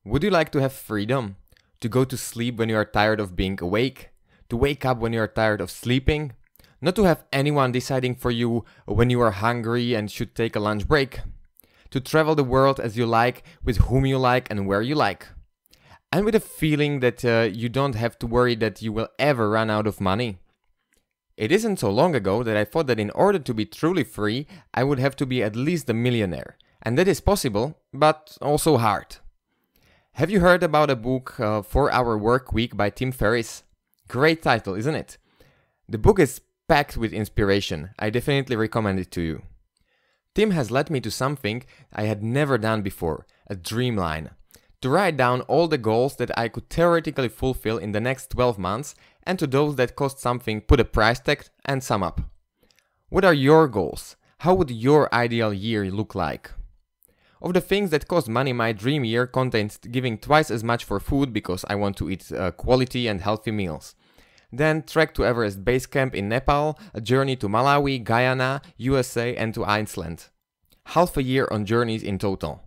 Would you like to have freedom? To go to sleep when you are tired of being awake? To wake up when you are tired of sleeping? Not to have anyone deciding for you when you are hungry and should take a lunch break? To travel the world as you like, with whom you like and where you like? And with a feeling that you don't have to worry that you will ever run out of money? It isn't so long ago that I thought that in order to be truly free, I would have to be at least a millionaire. And that is possible, but also hard. Have you heard about a book, 4-Hour Work Week by Tim Ferriss? Great title, isn't it? The book is packed with inspiration. I definitely recommend it to you. Tim has led me to something I had never done before, a dreamline. To write down all the goals that I could theoretically fulfill in the next 12 months, and to those that cost something, put a price tag and sum up. What are your goals? How would your ideal year look like? Of the things that cost money, my dream year contains giving twice as much for food because I want to eat quality and healthy meals. Then trek to Everest Base Camp in Nepal, a journey to Malawi, Guyana, USA and to Iceland. Half a year on journeys in total.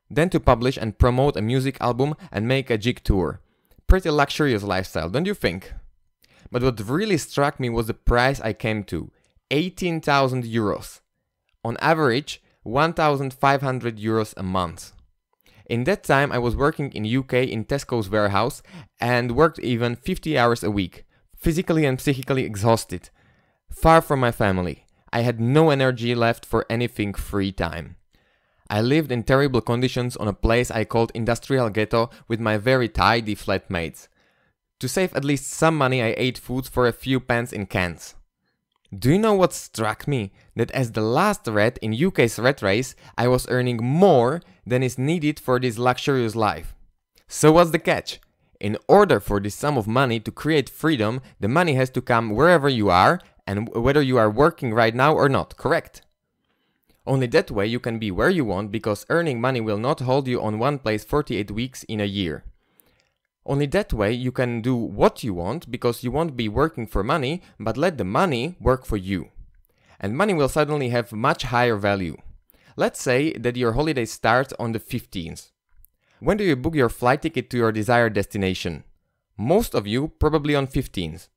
Then to publish and promote a music album and make a gig tour. Pretty luxurious lifestyle, don't you think? But what really struck me was the price I came to, 18,000 euros. On average, 1,500 euros a month. In that time I was working in UK in Tesco's warehouse and worked even 50 hours a week, physically and psychically exhausted. Far from my family, I had no energy left for anything free time. I lived in terrible conditions on a place I called industrial ghetto with my very tidy flatmates. To save at least some money I ate foods for a few pence in cans. Do you know what struck me? That as the last rat in UK's rat race, I was earning more than is needed for this luxurious life. So what's the catch? In order for this sum of money to create freedom, the money has to come wherever you are and whether you are working right now or not, correct? Only that way you can be where you want, because earning money will not hold you on one place 48 weeks in a year. Only that way you can do what you want, because you won't be working for money, but let the money work for you. And money will suddenly have much higher value. Let's say that your holiday starts on the 15th. When do you book your flight ticket to your desired destination? Most of you probably on 15th.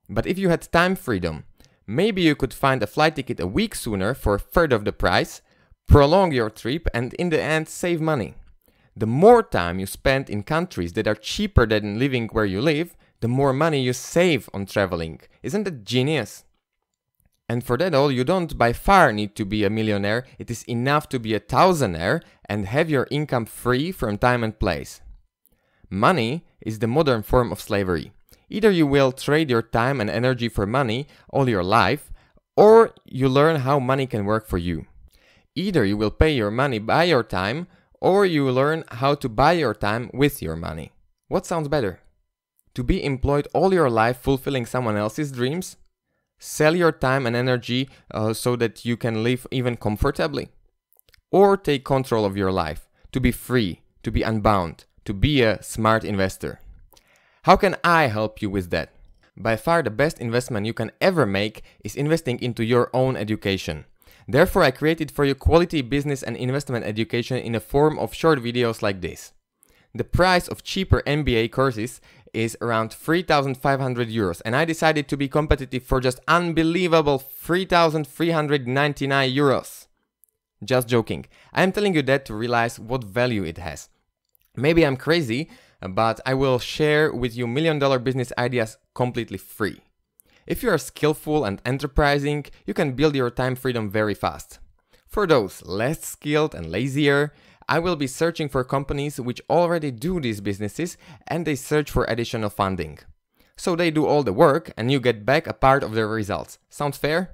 But if you had time freedom, maybe you could find a flight ticket a week sooner for a third of the price, prolong your trip and in the end save money. The more time you spend in countries that are cheaper than living where you live, the more money you save on traveling. Isn't that genius? And for that all, you don't by far need to be a millionaire. It is enough to be a thousandaire and have your income free from time and place. Money is the modern form of slavery. Either you will trade your time and energy for money all your life, or you learn how money can work for you. Either you will pay your money by your time, or you learn how to buy your time with your money. What sounds better? To be employed all your life fulfilling someone else's dreams? Sell your time and energy so that you can live even comfortably? Or take control of your life, to be free, to be unbound, to be a smart investor? How can I help you with that? By far the best investment you can ever make is investing into your own education. Therefore, I created for you quality business and investment education in the form of short videos like this. The price of cheaper MBA courses is around 3,500 euros, and I decided to be competitive for just unbelievable 3,399 euros. Just joking. I am telling you that to realize what value it has. Maybe I'm crazy, but I will share with you million-dollar business ideas completely free. If you are skillful and enterprising, you can build your time freedom very fast. For those less skilled and lazier, I will be searching for companies which already do these businesses and they search for additional funding. So they do all the work and you get back a part of their results. Sounds fair?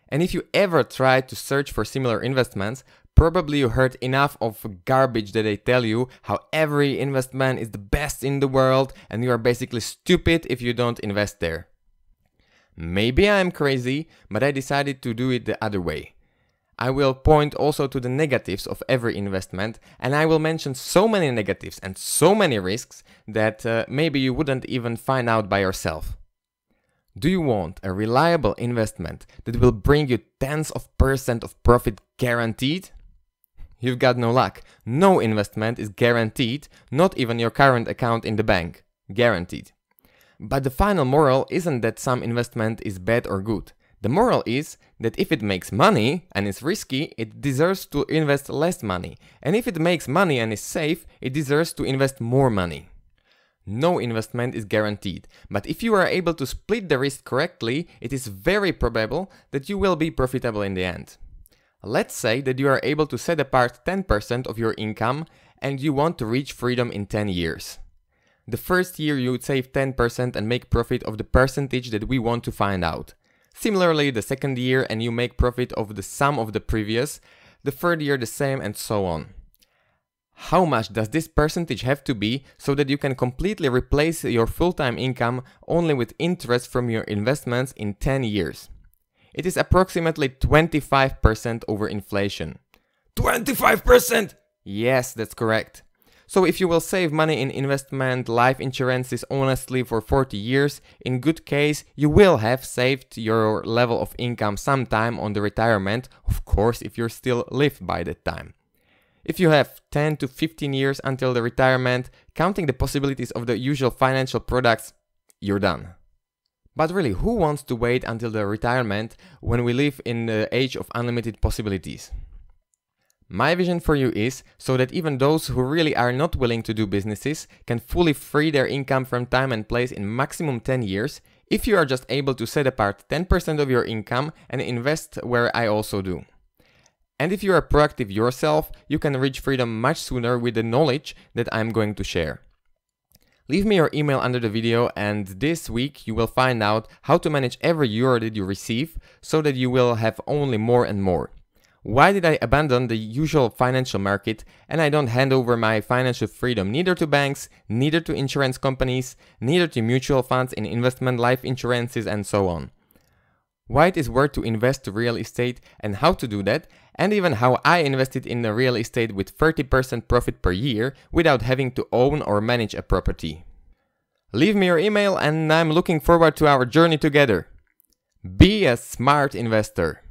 And if you ever tried to search for similar investments, probably you heard enough of garbage that they tell you how every investment is the best in the world and you are basically stupid if you don't invest there. Maybe I'm crazy, but I decided to do it the other way. I will point also to the negatives of every investment, and I will mention so many negatives and so many risks that maybe you wouldn't even find out by yourself. Do you want a reliable investment that will bring you tens of % of profit guaranteed? You've got no luck. No investment is guaranteed, not even your current account in the bank. Guaranteed. But the final moral isn't that some investment is bad or good. The moral is that if it makes money and is risky, it deserves to invest less money. And if it makes money and is safe, it deserves to invest more money. No investment is guaranteed, but if you are able to split the risk correctly, it is very probable that you will be profitable in the end. Let's say that you are able to set apart 10% of your income and you want to reach freedom in 10 years. The first year you would save 10% and make profit of the percentage that we want to find out. Similarly, the second year and you make profit of the sum of the previous, the third year the same, and so on. How much does this percentage have to be so that you can completely replace your full-time income only with interest from your investments in 10 years? It is approximately 25% over inflation. 25%! Yes, that's correct. So if you will save money in investment life insurances honestly for 40 years, in good case, you will have saved your level of income sometime on the retirement, of course if you still live by that time. If you have 10 to 15 years until the retirement, counting the possibilities of the usual financial products, you're done. But really, who wants to wait until the retirement when we live in the age of unlimited possibilities? My vision for you is so that even those who really are not willing to do businesses can fully free their income from time and place in maximum 10 years if you are just able to set apart 10% of your income and invest where I also do. And if you are proactive yourself, you can reach freedom much sooner with the knowledge that I'm going to share. Leave me your email under the video and this week you will find out how to manage every euro that you receive so that you will have only more and more. Why did I abandon the usual financial market and I don't hand over my financial freedom neither to banks, neither to insurance companies, neither to mutual funds in investment life insurances and so on? Why it is worth to invest to real estate and how to do that, and even how I invested in the real estate with 30% profit per year without having to own or manage a property. Leave me your email and I'm looking forward to our journey together. Be a smart investor.